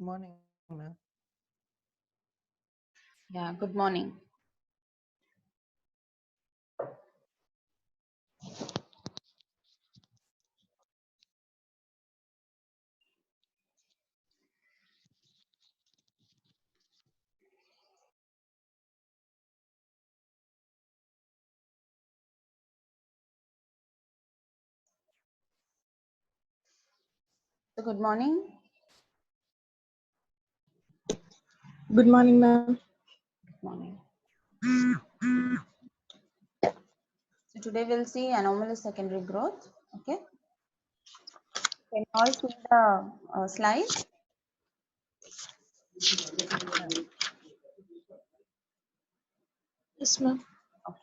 Morning, ma'am. Yeah, good morning. So good morning. Good morning, ma'am. Good morning. So today we'll see anomalous secondary growth. Okay. Can you all see the slide? Yes, ma'am. Okay.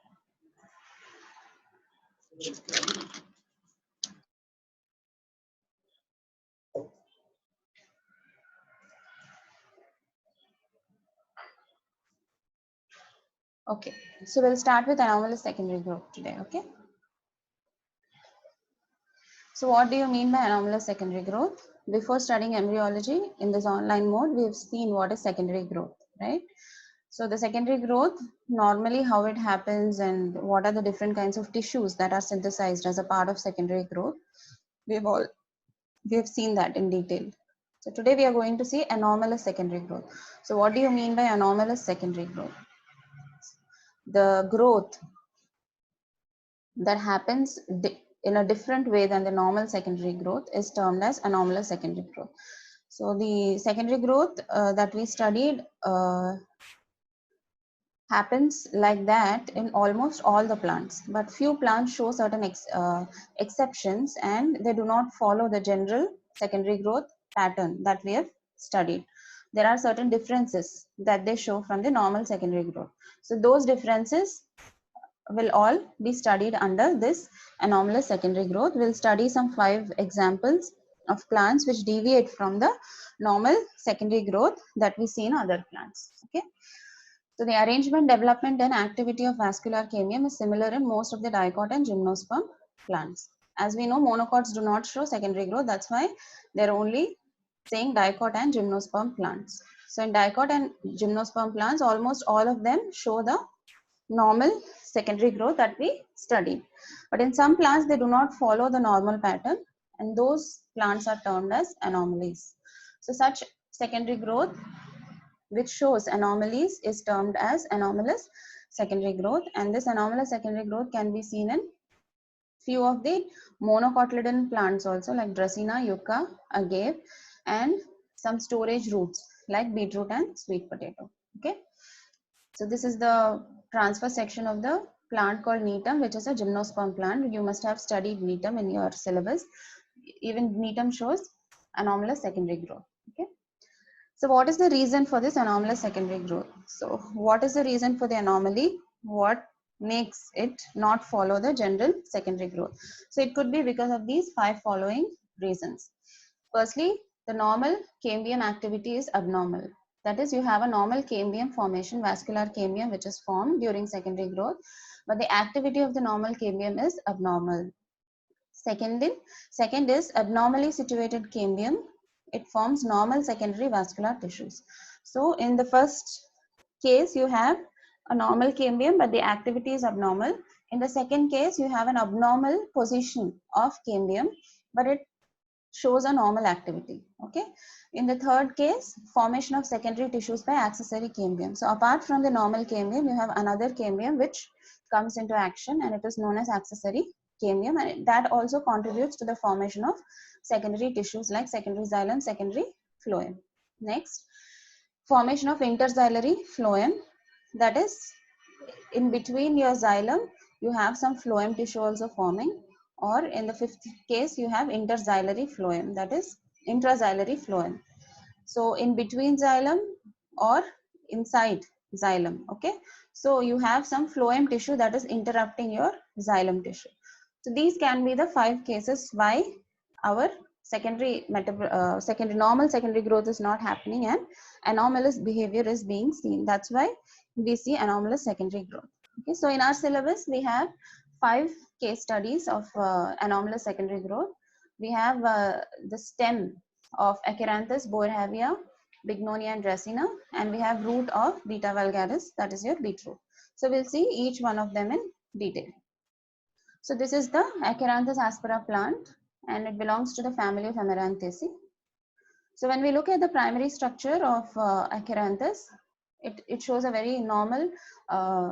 Okay. So we'll start with anomalous secondary growth today. Okay. So what do you mean by anomalous secondary growth? Before studying embryology in this online mode, we've seen what is secondary growth, right? So the secondary growth, normally how it happens and what are the different kinds of tissues that are synthesized as a part of secondary growth. We've all we have seen that in detail. So today we are going to see anomalous secondary growth. So what do you mean by anomalous secondary growth? The growth that happens in a different way than the normal secondary growth is termed as anomalous secondary growth. So the secondary growth that we studied happens like that in almost all the plants, but few plants show certain exceptions and they do not follow the general secondary growth pattern that we have studied. There are certain differences that they show from the normal secondary growth. So those differences will all be studied under this anomalous secondary growth. We'll study some 5 examples of plants which deviate from the normal secondary growth that we see in other plants. Okay. So the arrangement, development and activity of vascular cambium is similar in most of the dicot and gymnosperm plants. As we know, monocots do not show secondary growth. That's why they're only saying dicot and gymnosperm plants. So in dicot and gymnosperm plants, almost all of them show the normal secondary growth that we studied. But in some plants, they do not follow the normal pattern and those plants are termed as anomalies. So such secondary growth which shows anomalies is termed as anomalous secondary growth, and this anomalous secondary growth can be seen in few of the monocotyledon plants also like Dracaena, Yucca, agave and some storage roots like beetroot and sweet potato. Okay, so this is the transfer section of the plant called Neetum, which is a gymnosperm plant. You must have studied Neetum in your syllabus. Even Neetum shows anomalous secondary growth. Okay. So what is the reason for this anomalous secondary growth? So what is the reason for the anomaly? What makes it not follow the general secondary growth? So it could be because of these 5 following reasons. Firstly, the normal cambium activity is abnormal. That is, you have a normal cambium formation, vascular cambium, which is formed during secondary growth, but the activity of the normal cambium is abnormal. Second is abnormally situated cambium. It forms normal secondary vascular tissues. So in the first case, you have a normal cambium, but the activity is abnormal. In the second case, you have an abnormal position of cambium, but it shows a normal activity. Okay. In the third case, formation of secondary tissues by accessory cambium. So apart from the normal cambium, you have another cambium which comes into action and it is known as accessory cambium, and that also contributes to the formation of secondary tissues like secondary xylem, secondary phloem. Next, formation of interxylary phloem, that is in between your xylem you have some phloem tissue also forming, or in the fifth case you have interxylary phloem, that is intraxylary phloem. So in between xylem or inside xylem. Okay, so you have some phloem tissue that is interrupting your xylem tissue. So these can be the 5 cases why our secondary normal secondary growth is not happening and anomalous behavior is being seen. That's why we see anomalous secondary growth. Okay, so in our syllabus we have 5 case studies of anomalous secondary growth. We have the stem of Acheranthus boerhaavia, bignonia and dracaena, and we have root of beta vulgaris, that is your beetroot. So we'll see each one of them in detail. So this is the Acheranthus aspera plant, and it belongs to the family of Amaranthaceae. So when we look at the primary structure of Acheranthus, it shows a very normal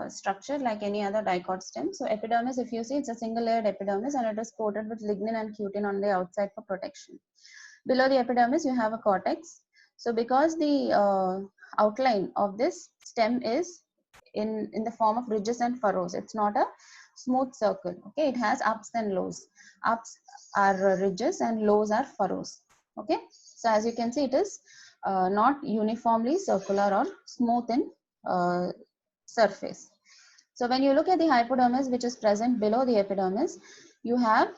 structure like any other dicot stem. So epidermis, if you see, it's a single layered epidermis, and it is coated with lignin and cutin on the outside for protection. Below the epidermis, you have a cortex. So because the outline of this stem is in the form of ridges and furrows, it's not a smooth circle. Okay, it has ups and lows. Ups are ridges and lows are furrows. Okay, so as you can see, it is not uniformly circular or smooth in surface. So when you look at the hypodermis, which is present below the epidermis, you have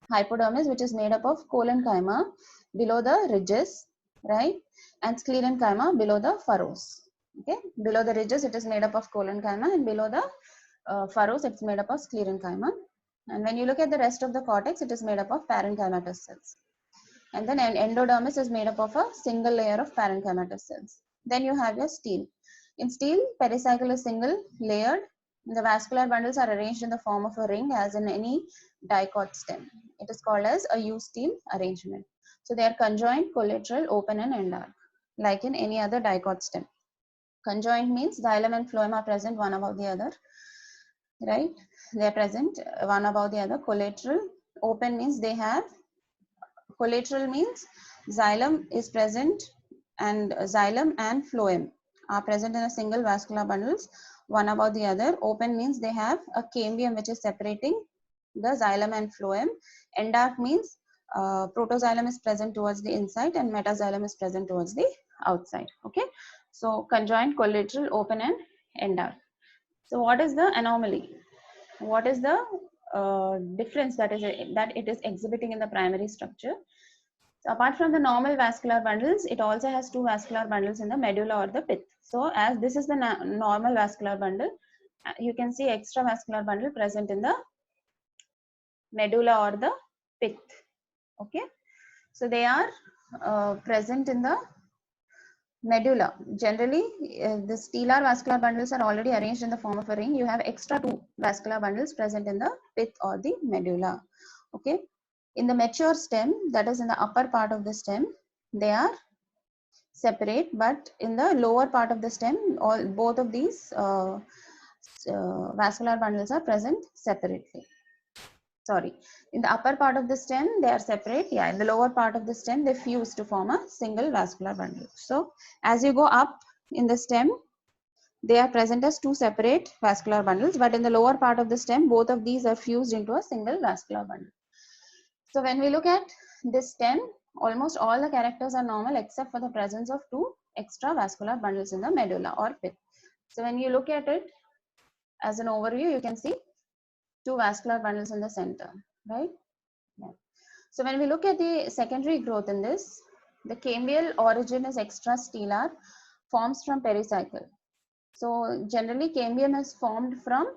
hypodermis, which is made up of collenchyma below the ridges, right, and sclerenchyma below the furrows. Okay, below the ridges, it is made up of collenchyma, and below the furrows, it's made up of sclerenchyma. And when you look at the rest of the cortex, it is made up of parenchymatous cells. And then endodermis is made up of a single layer of parenchymatous cells. Then you have your stele. In stele, pericycle is single layered. The vascular bundles are arranged in the form of a ring, as in any dicot stem. It is called as a U-stele arrangement. So they are conjoined, collateral, open, and end arc, like in any other dicot stem. Conjoined means xylem and phloem are present one above the other, right? They are present one above the other. Collateral, open means they have. Collateral means xylem is present, and xylem and phloem are present in a single vascular bundles, one above the other. Open means they have a cambium which is separating the xylem and phloem. End arc means protoxylem is present towards the inside and metaxylem is present towards the outside. Okay, so conjoined, collateral, open, and end arc. So what is the anomaly? What is the difference that it is exhibiting in the primary structure? So apart from the normal vascular bundles, it also has two vascular bundles in the medulla or the pith. So as this is the normal vascular bundle, you can see extravascular bundle present in the medulla or the pith. Okay, so they are present in the medulla. Generally, the stellar vascular bundles are already arranged in the form of a ring. You have extra two vascular bundles present in the pith or the medulla. Okay, in the mature stem, that is in the upper part of the stem, they are separate, but in the lower part of the stem, both of these vascular bundles are present separately. Sorry, in the upper part of the stem they are separate. Yeah, in the lower part of the stem they fuse to form a single vascular bundle. So as you go up in the stem, they are present as two separate vascular bundles, but in the lower part of the stem, both of these are fused into a single vascular bundle. So when we look at this stem, almost all the characters are normal except for the presence of two extra vascular bundles in the medulla or pith. So when you look at it as an overview, you can see two vascular bundles in the center, right? Yeah. So when we look at the secondary growth in this, the cambial origin is extrastellar, forms from pericycle. So generally cambium is formed from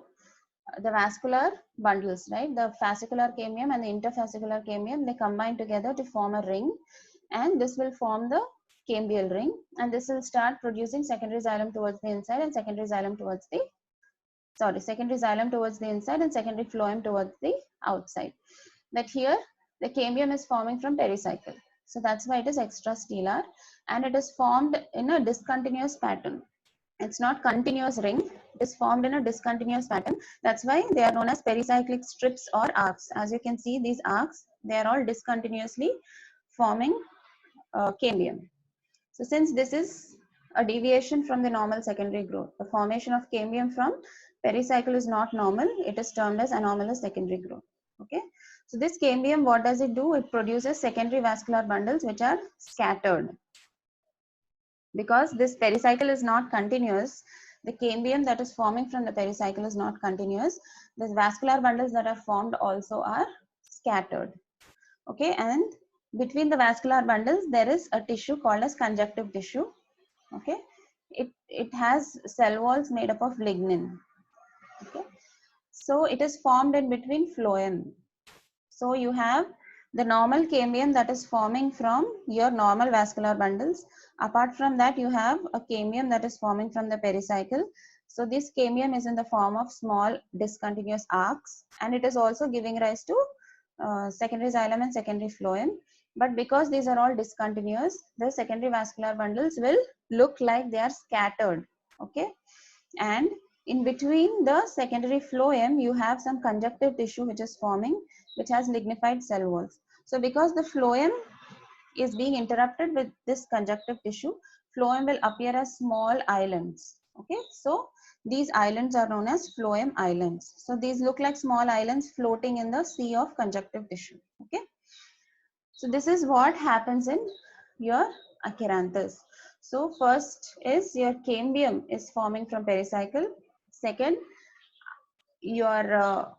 the vascular bundles, right? The fascicular cambium and the interfascicular cambium, they combine together to form a ring, and this will form the cambial ring, and this will start producing secondary xylem towards the inside and secondary xylem towards the secondary xylem towards the inside and secondary phloem towards the outside. But here the cambium is forming from pericycle, so that's why it is extrastellar, and it is formed in a discontinuous pattern. It's not continuous ring, it is formed in a discontinuous pattern. That's why they are known as pericyclic strips or arcs. As you can see, these arcs, they are all discontinuously forming cambium. So since this is a deviation from the normal secondary growth, the formation of cambium from pericycle is not normal, it is termed as anomalous secondary growth. Okay, so this cambium, what does it do? It produces secondary vascular bundles which are scattered. Because this pericycle is not continuous, the cambium that is forming from the pericycle is not continuous, the vascular bundles that are formed also are scattered. Okay, and between the vascular bundles there is a tissue called as conjunctive tissue. Okay, it has cell walls made up of lignin. Okay, so it is formed in between phloem. So you have the normal cambium that is forming from your normal vascular bundles. Apart from that, you have a cambium that is forming from the pericycle. So this cambium is in the form of small discontinuous arcs, and it is also giving rise to secondary xylem and secondary phloem. But because these are all discontinuous, the secondary vascular bundles will look like they are scattered. Okay, and in between the secondary phloem, you have some conjunctive tissue which is forming, which has lignified cell walls. So because the phloem is being interrupted with this conjunctive tissue, phloem will appear as small islands. Okay, so these islands are known as phloem islands. So these look like small islands floating in the sea of conjunctive tissue. Okay, so this is what happens in your Achyranthes. So first is your cambium is forming from pericycle. Second, your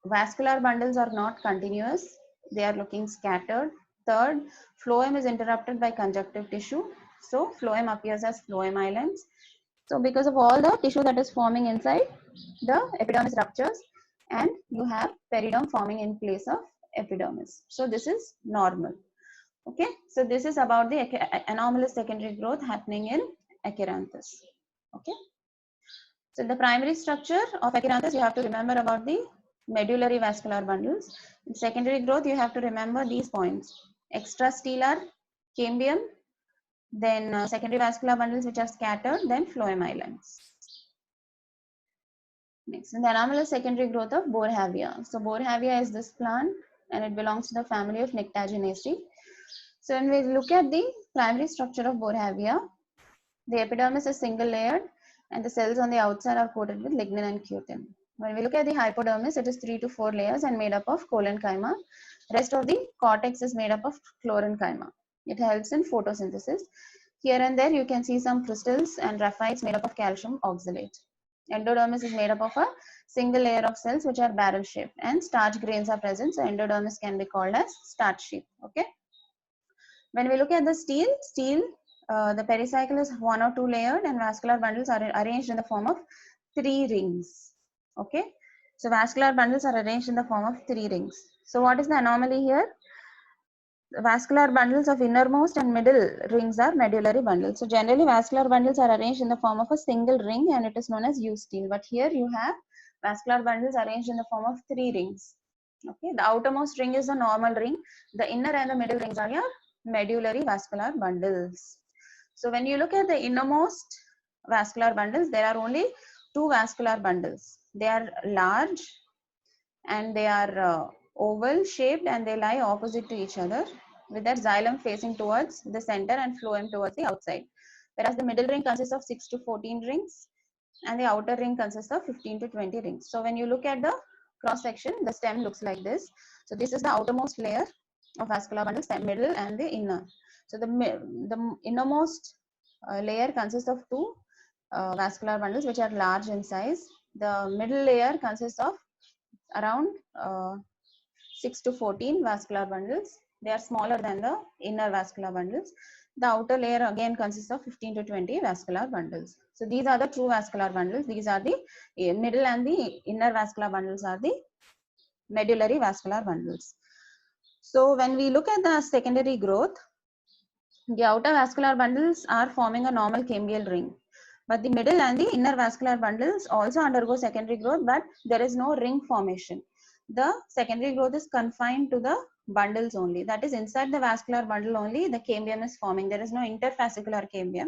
vascular bundles are not continuous, they are looking scattered. Third, phloem is interrupted by conjunctive tissue, so phloem appears as phloem islands. So because of all the tissue that is forming inside, the epidermis ruptures and you have periderm forming in place of epidermis. So this is normal. Okay, so this is about the anomalous secondary growth happening in Achyranthes. Okay. So the primary structure of Achyranthes, you have to remember about the medullary vascular bundles. In secondary growth, you have to remember these points: extrastellar, cambium, then secondary vascular bundles which are scattered, then phloem islands. Next, in the anomalous secondary growth of Borhavia. So Borhavia is this plant and it belongs to the family of Nyctaginaceae. So when we look at the primary structure of Borhavia, the epidermis is single layered and the cells on the outside are coated with lignin and cutin. When we look at the hypodermis, it is 3 to 4 layers and made up of collenchyma. Rest of the cortex is made up of chlorenchyma. It helps in photosynthesis. Here and there you can see some crystals and raphides made up of calcium oxalate. Endodermis is made up of a single layer of cells which are barrel shaped and starch grains are present. So endodermis can be called as starch sheath. Okay. When we look at the stele, the pericycle is 1 or 2 layered and vascular bundles are arranged in the form of 3 rings. Okay. So vascular bundles are arranged in the form of 3 rings. So what is the anomaly here? The vascular bundles of innermost and middle rings are medullary bundles. So generally vascular bundles are arranged in the form of a single ring and it is known as eustele. But here you have vascular bundles arranged in the form of 3 rings. Okay. The outermost ring is a normal ring. The inner and the middle rings are your medullary vascular bundles. So when you look at the innermost vascular bundles, there are only 2 vascular bundles. They are large and they are oval shaped and they lie opposite to each other with their xylem facing towards the center and phloem towards the outside. Whereas the middle ring consists of 6 to 14 rings and the outer ring consists of 15 to 20 rings. So when you look at the cross section, the stem looks like this. So this is the outermost layer of vascular bundles, the middle and the inner. So the innermost layer consists of 2 vascular bundles which are large in size. The middle layer consists of around 6 to 14 vascular bundles. They are smaller than the inner vascular bundles. The outer layer again consists of 15 to 20 vascular bundles. So these are the true vascular bundles. These are the middle and the inner vascular bundles are the medullary vascular bundles. So when we look at the secondary growth, the outer vascular bundles are forming a normal cambial ring. But the middle and the inner vascular bundles also undergo secondary growth, but there is no ring formation. The secondary growth is confined to the bundles only. That is, inside the vascular bundle only the cambium is forming. There is no interfascicular cambium.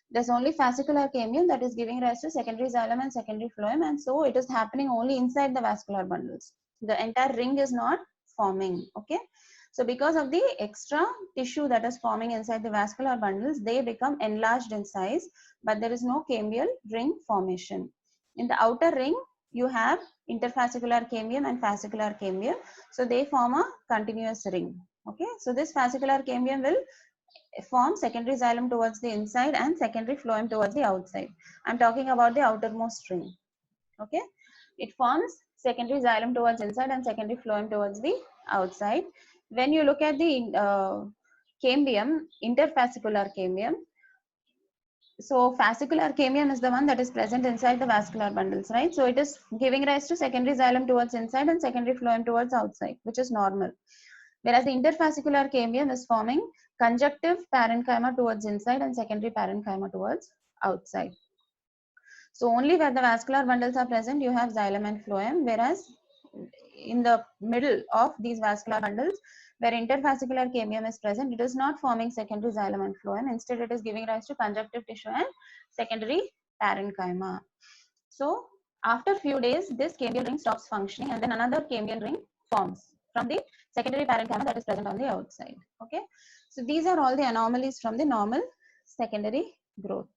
There's only fascicular cambium that is giving rise to secondary xylem and secondary phloem, and so it is happening only inside the vascular bundles. The entire ring is not forming. Okay. So because of the extra tissue that is forming inside the vascular bundles, they become enlarged in size, but there is no cambial ring formation. In the outer ring, you have interfascicular cambium and fascicular cambium. So they form a continuous ring. Okay. So this fascicular cambium will form secondary xylem towards the inside and secondary phloem towards the outside. I'm talking about the outermost ring. Okay. It forms secondary xylem towards inside and secondary phloem towards the outside. When you look at the cambium, interfascicular cambium, so fascicular cambium is the one that is present inside the vascular bundles, right? So it is giving rise to secondary xylem towards inside and secondary phloem towards outside, which is normal. Whereas the interfascicular cambium is forming conjunctive parenchyma towards inside and secondary parenchyma towards outside. So only where the vascular bundles are present, you have xylem and phloem, whereas in the middle of these vascular bundles, where interfascicular cambium is present, it is not forming secondary xylem and phloem. Instead, it is giving rise to conjunctive tissue and secondary parenchyma. So after few days, this cambial ring stops functioning, and then another cambial ring forms from the secondary parenchyma that is present on the outside. Okay, so these are all the anomalies from the normal secondary growth.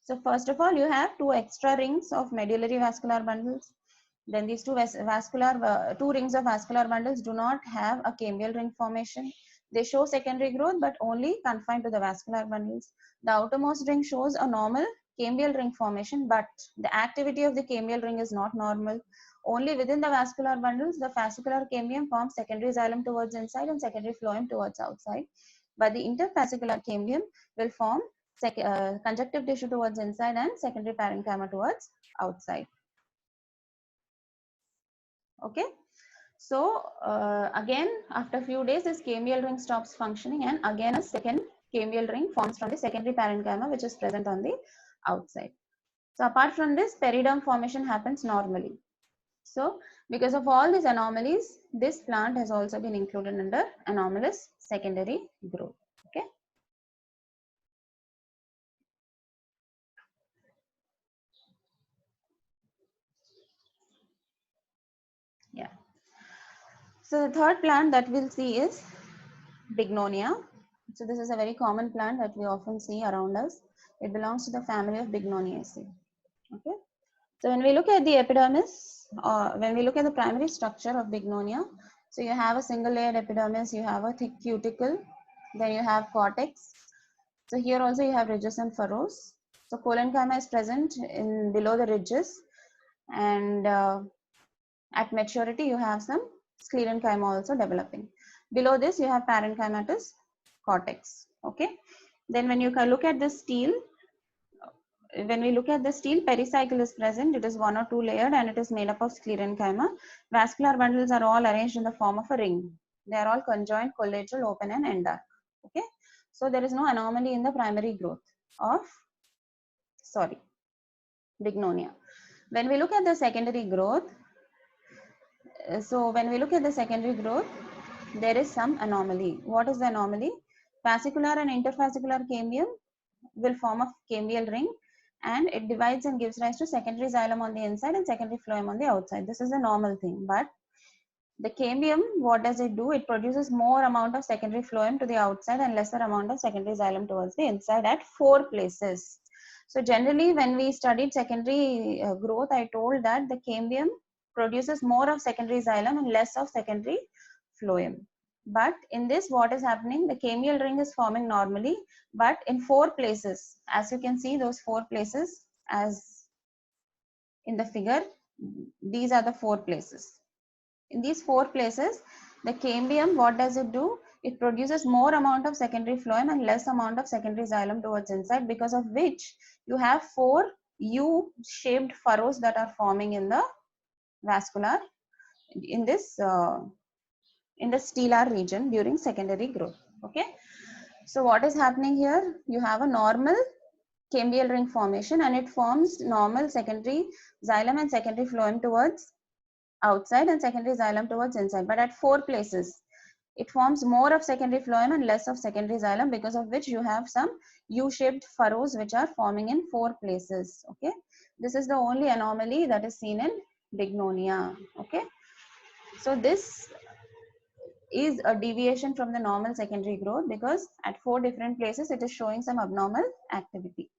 So first of all, you have two extra rings of medullary vascular bundles. Then these two rings of vascular bundles do not have a cambial ring formation. They show secondary growth, but only confined to the vascular bundles. The outermost ring shows a normal cambial ring formation, but the activity of the cambial ring is not normal. Only within the vascular bundles, the fascicular cambium forms secondary xylem towards inside and secondary phloem towards outside. But the interfascicular cambium will form conjunctive tissue towards inside and secondary parenchyma towards outside. Okay, so again after a few days this cambial ring stops functioning, and again a second cambial ring forms from the secondary parenchyma which is present on the outside. So apart from this, periderm formation happens normally. So because of all these anomalies, this plant has also been included under anomalous secondary growth. Okay. Yeah. So the third plant that we'll see is Bignonia. So this is a very common plant that we often see around us. It belongs to the family of Bignoniaceae. Okay. So when we look at the epidermis, when we look at the primary structure of Bignonia, so you have a single layered epidermis, you have a thick cuticle, then you have cortex. So here also you have ridges and furrows. So collenchyma is present in below the ridges, and at maturity you have some sclerenchyma also developing. Below this you have parenchymatous cortex. Okay. Then when you look at the stele, pericycle is present. It is 1 or 2 layered and it is made up of sclerenchyma. Vascular bundles are all arranged in the form of a ring. They are all conjoined, collateral, open and endarc. Okay. So there is no anomaly in the primary growth of Bignonia. When we look at the secondary growth, there is some anomaly. What is the anomaly? Fascicular and interfascicular cambium will form a cambial ring, and it divides and gives rise to secondary xylem on the inside and secondary phloem on the outside. This is a normal thing, but the cambium, what does it do? It produces more amount of secondary phloem to the outside and lesser amount of secondary xylem towards the inside at 4 places. So generally when we studied secondary growth, I told that the cambium produces more of secondary xylem and less of secondary phloem. But in this, what is happening? The cambial ring is forming normally, but in 4 places. As you can see, those 4 places as in the figure, these are the 4 places. In these 4 places, the cambium, what does it do? It produces more amount of secondary phloem and less amount of secondary xylem towards inside, because of which you have 4 U-shaped furrows that are forming in the vascular, in this in the stellar region during secondary growth. Okay. So what is happening here? You have a normal cambial ring formation and it forms normal secondary xylem and secondary phloem towards outside and secondary xylem towards inside, but at 4 places it forms more of secondary phloem and less of secondary xylem, because of which you have some U-shaped furrows which are forming in 4 places. Okay, this is the only anomaly that is seen in Bignonia. Okay, so this is a deviation from the normal secondary growth, because at 4 different places it is showing some abnormal activity.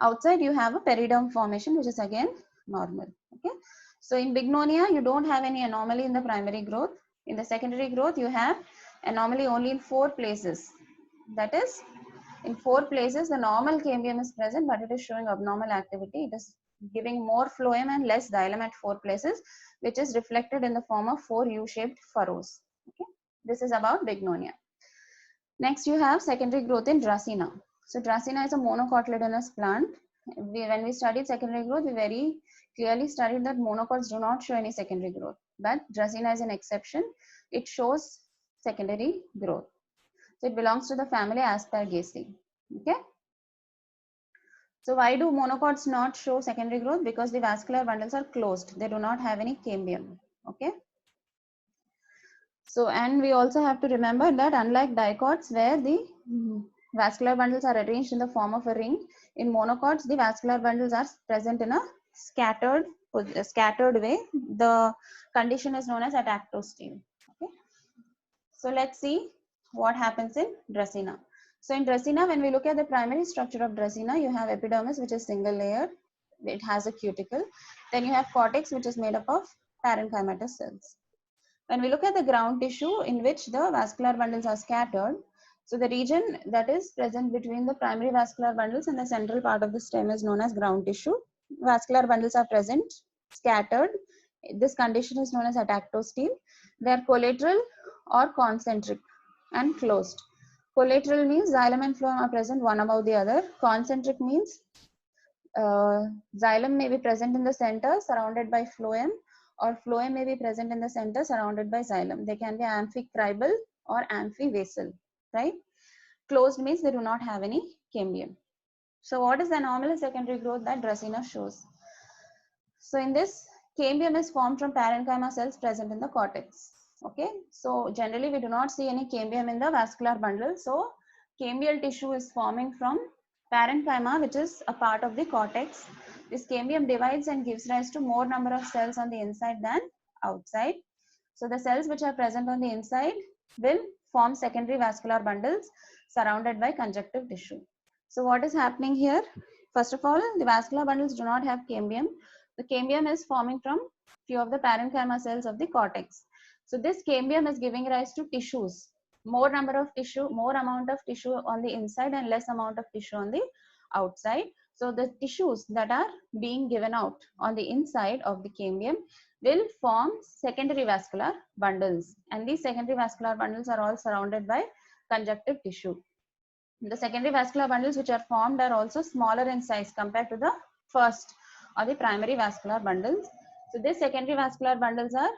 Outside you have a periderm formation which is again normal. Okay, so in Bignonia you don't have any anomaly in the primary growth. In the secondary growth you have anomaly only in 4 places. That is, in 4 places the normal cambium is present, but it is showing abnormal activity. It is giving more phloem and less xylem at 4 places, which is reflected in the form of 4 U-shaped furrows. Okay, this is about Bignonia. Next you have secondary growth in Dracaena. So Dracaena is a monocotyledonous plant. When we studied secondary growth, we very clearly studied that monocots do not show any secondary growth, but Dracaena is an exception. It shows secondary growth. So it belongs to the family Asparagaceae. Okay. So why do monocots not show secondary growth? Because the vascular bundles are closed. They do not have any cambium. Okay. So, and we also have to remember that unlike dicots where the vascular bundles are arranged in the form of a ring, in monocots the vascular bundles are present in a scattered way. The condition is known as atactostele. Okay. So let's see what happens in Dracaena. So in Dracaena, when we look at the primary structure of Dracaena, you have epidermis, which is single layer. It has a cuticle. Then you have cortex, which is made up of parenchymatous cells. When we look at the ground tissue in which the vascular bundles are scattered, so the region that is present between the primary vascular bundles and the central part of the stem is known as ground tissue. Vascular bundles are present, scattered. This condition is known as atactostele. They are collateral or concentric and closed. Collateral means xylem and phloem are present one above the other. Concentric means xylem may be present in the center surrounded by phloem, or phloem may be present in the center surrounded by xylem. They can be amphicribal or amphivasal, right? Closed means they do not have any cambium. So what is the anomalous secondary growth that Dracaena shows? So in this, cambium is formed from parenchyma cells present in the cortex. Okay, so generally we do not see any cambium in the vascular bundle. So cambial tissue is forming from parenchyma, which is a part of the cortex. This cambium divides and gives rise to more number of cells on the inside than outside. So the cells which are present on the inside will form secondary vascular bundles surrounded by conjunctive tissue. So what is happening here? First of all, the vascular bundles do not have cambium. The cambium is forming from few of the parenchyma cells of the cortex. So this cambium is giving rise to tissues. More number of tissue, more amount of tissue on the inside and less amount of tissue on the outside. So the tissues that are being given out on the inside of the cambium will form secondary vascular bundles, and these secondary vascular bundles are all surrounded by conjunctive tissue. The secondary vascular bundles which are formed are also smaller in size compared to the first or the primary vascular bundles. So these secondary vascular bundles are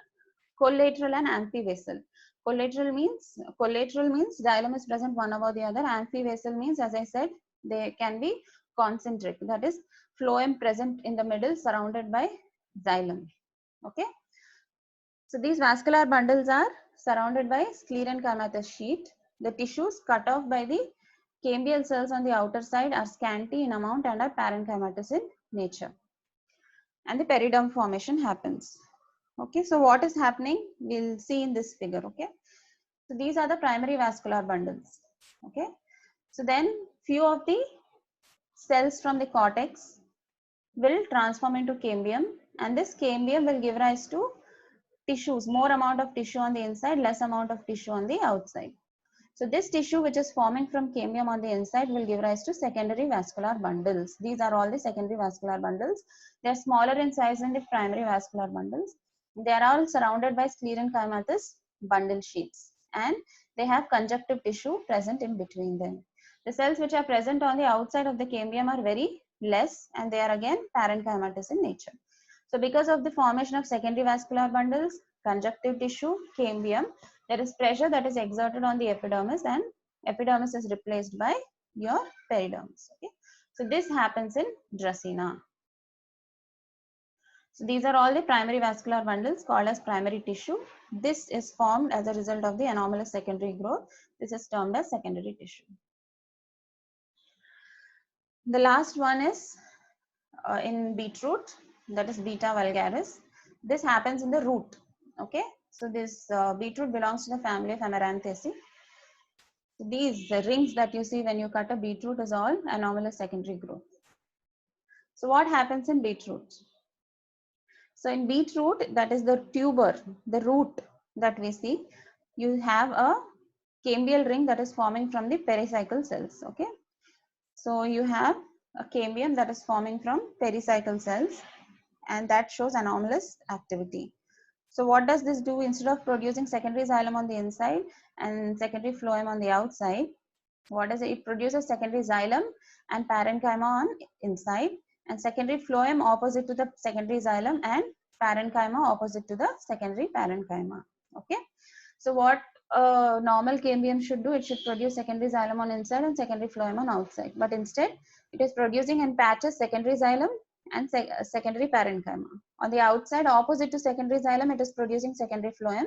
collateral and amphivasal. Collateral means xylem is present one above the other. Amphivasal means, as I said, they can be concentric, that is phloem present in the middle surrounded by xylem. Okay. So these vascular bundles are surrounded by sclerenchymatous sheet. The tissues cut off by the cambial cells on the outer side are scanty in amount and are parenchymatous in nature. And the periderm formation happens. Okay, so what is happening? We'll see in this figure. Okay, so these are the primary vascular bundles. Okay, so then few of the cells from the cortex will transform into cambium, and this cambium will give rise to tissues, more amount of tissue on the inside, less amount of tissue on the outside. So this tissue which is forming from cambium on the inside will give rise to secondary vascular bundles. These are all the secondary vascular bundles. They are smaller in size than the primary vascular bundles. They are all surrounded by sclerenchymatous bundle sheets, and they have conjunctive tissue present in between them. The cells which are present on the outside of the cambium are very less, and they are again parenchymatous in nature. So because of the formation of secondary vascular bundles, conjunctive tissue, cambium, there is pressure that is exerted on the epidermis, and epidermis is replaced by your peridermis. Okay? So this happens in Dracaena. So these are all the primary vascular bundles called as primary tissue. This is formed as a result of the anomalous secondary growth. This is termed as secondary tissue. The last one is in beetroot, that is Beta vulgaris. This happens in the root. Okay, so this beetroot belongs to the family of Amaranthaceae. These rings that you see when you cut a beetroot is all anomalous secondary growth. So what happens in beetroot? So in beetroot, that is the tuber, the root that we see, you have a cambial ring that is forming from the pericycle cells. Okay, so you have a cambium that is forming from pericycle cells, and that shows anomalous activity. So what does this do? Instead of producing secondary xylem on the inside and secondary phloem on the outside, what does it? It produces secondary xylem and parenchyma on inside, and secondary phloem opposite to the secondary xylem, and parenchyma opposite to the secondary parenchyma. Okay. So what normal cambium should do. It should produce secondary xylem on inside and secondary phloem on outside. But instead, it is producing in patches secondary xylem and secondary parenchyma. On the outside, opposite to secondary xylem, it is producing secondary phloem.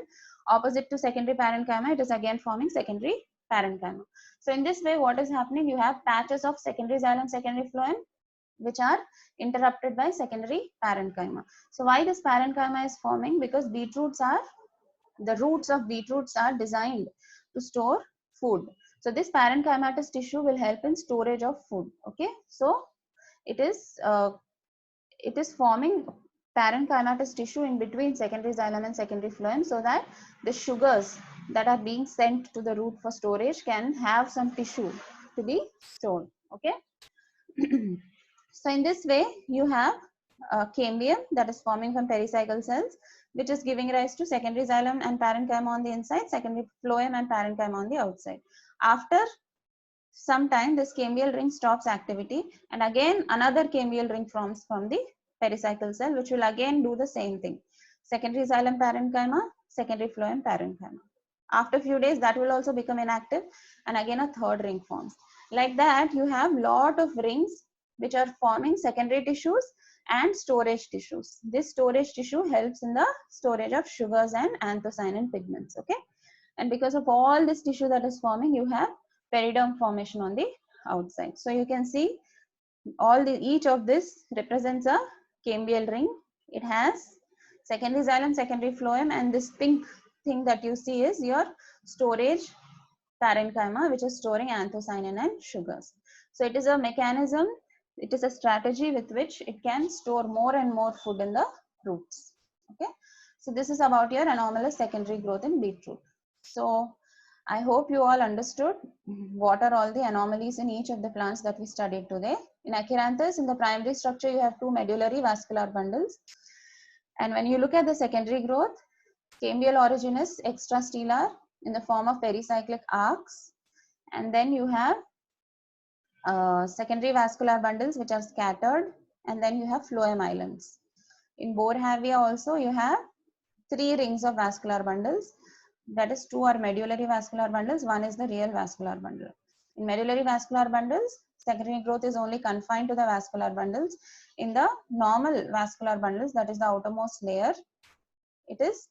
Opposite to secondary parenchyma, it is again forming secondary parenchyma. So in this way, what is happening? You have patches of secondary xylem, secondary phloem, which are interrupted by secondary parenchyma. So why this parenchyma is forming? Because the roots of beetroots are designed to store food. So this parenchymatous tissue will help in storage of food. Okay, so it is forming parenchymatous tissue in between secondary xylem and secondary phloem, so that the sugars that are being sent to the root for storage can have some tissue to be stored. Okay. So in this way, you have cambium that is forming from pericycle cells, which is giving rise to secondary xylem and parenchyma on the inside, secondary phloem and parenchyma on the outside. After some time, this cambial ring stops activity, and again another cambial ring forms from the pericycle cell, which will again do the same thing. Secondary xylem parenchyma, secondary phloem parenchyma. After a few days, that will also become inactive, and again a third ring forms. Like that, you have lot of rings which are forming secondary tissues and storage tissues. This storage tissue helps in the storage of sugars and anthocyanin pigments. Okay, and because of all this tissue that is forming, you have periderm formation on the outside. So you can see each of this represents a cambial ring. It has secondary xylem, secondary phloem, and this pink thing that you see is your storage parenchyma, which is storing anthocyanin and sugars. So it is a mechanism, it is a strategy with which it can store more and more food in the roots. Okay, so this is about your anomalous secondary growth in beetroot. So I hope you all understood what are all the anomalies in each of the plants that we studied today. In Acheranthus, in the primary structure, you have two medullary vascular bundles. And when you look at the secondary growth, cambial origin is extrastellar in the form of pericyclic arcs. And then you have secondary vascular bundles which are scattered. And then you have phloem islands. In Borhavia also, you have 3 rings of vascular bundles. That is, 2 are medullary vascular bundles, 1 is the real vascular bundle. In medullary vascular bundles, secondary growth is only confined to the vascular bundles. In the normal vascular bundles, that is the outermost layer, it is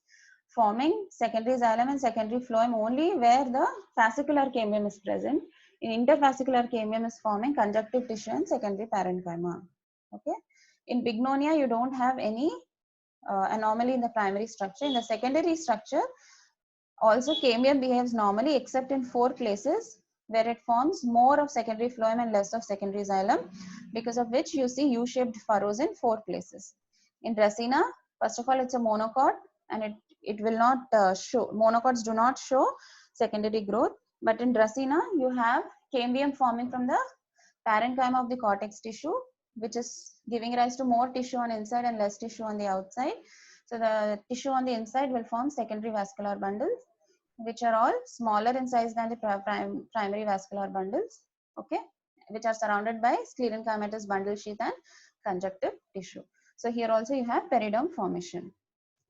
forming secondary xylem and secondary phloem only where the fascicular cambium is present. In interfascicular cambium is forming conjunctive tissue and secondary parenchyma. Okay. In Bignonia, you don't have any anomaly in the primary structure. In the secondary structure, also cambium behaves normally except in 4 places where it forms more of secondary phloem and less of secondary xylem, because of which you see U-shaped furrows in 4 places. In Dracena, first of all, it's a monocot, and it will not show, monocots do not show secondary growth, but in Dracena, you have cambium forming from the parenchyma of the cortex tissue, which is giving rise to more tissue on inside and less tissue on the outside. So the tissue on the inside will form secondary vascular bundles, which are all smaller in size than the primary vascular bundles, okay, which are surrounded by sclerenchymatous bundle sheath and conjunctive tissue. So here also you have periderm formation.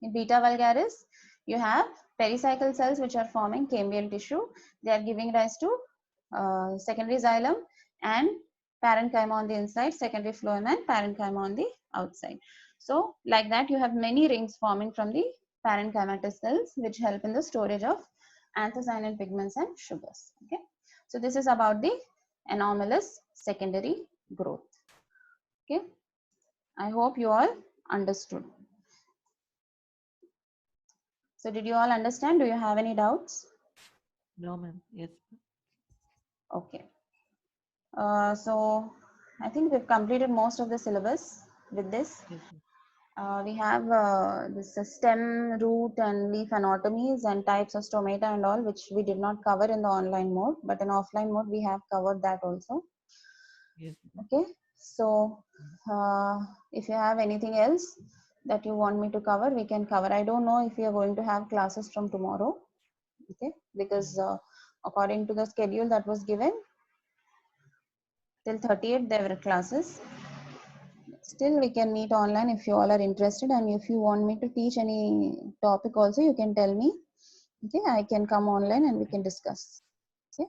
In Beta vulgaris, you have pericycle cells which are forming cambial tissue. They are giving rise to secondary xylem and parenchyma on the inside, secondary phloem and parenchyma on the outside. So like that, you have many rings forming from the parenchymatous cells which help in the storage of anthocyanin pigments and sugars. Okay, so this is about the anomalous secondary growth. Okay, I hope you all understood. So did you all understand? Do you have any doubts? No, ma'am. Yes. Okay. So I think we've completed most of the syllabus with this. Yes. We have this stem, root and leaf anatomies and types of stomata and all, which we did not cover in the online mode, but in offline mode we have covered that also. Yes. Okay, so if you have anything else that you want me to cover, we can cover. I don't know if we are going to have classes from tomorrow, okay, because according to the schedule that was given, till 30th there were classes. Still, we can meet online if you all are interested, and if you want me to teach any topic also, you can tell me. Okay, I can come online and we can discuss. Okay.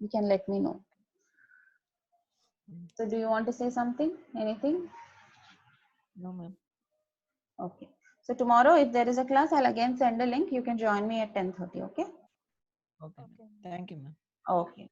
You can let me know. Mm. So do you want to say something? Anything? No, ma'am. Okay. So tomorrow, if there is a class, I'll again send a link. You can join me at 10:30. Okay. Okay, ma'am. Thank you, ma'am. Okay.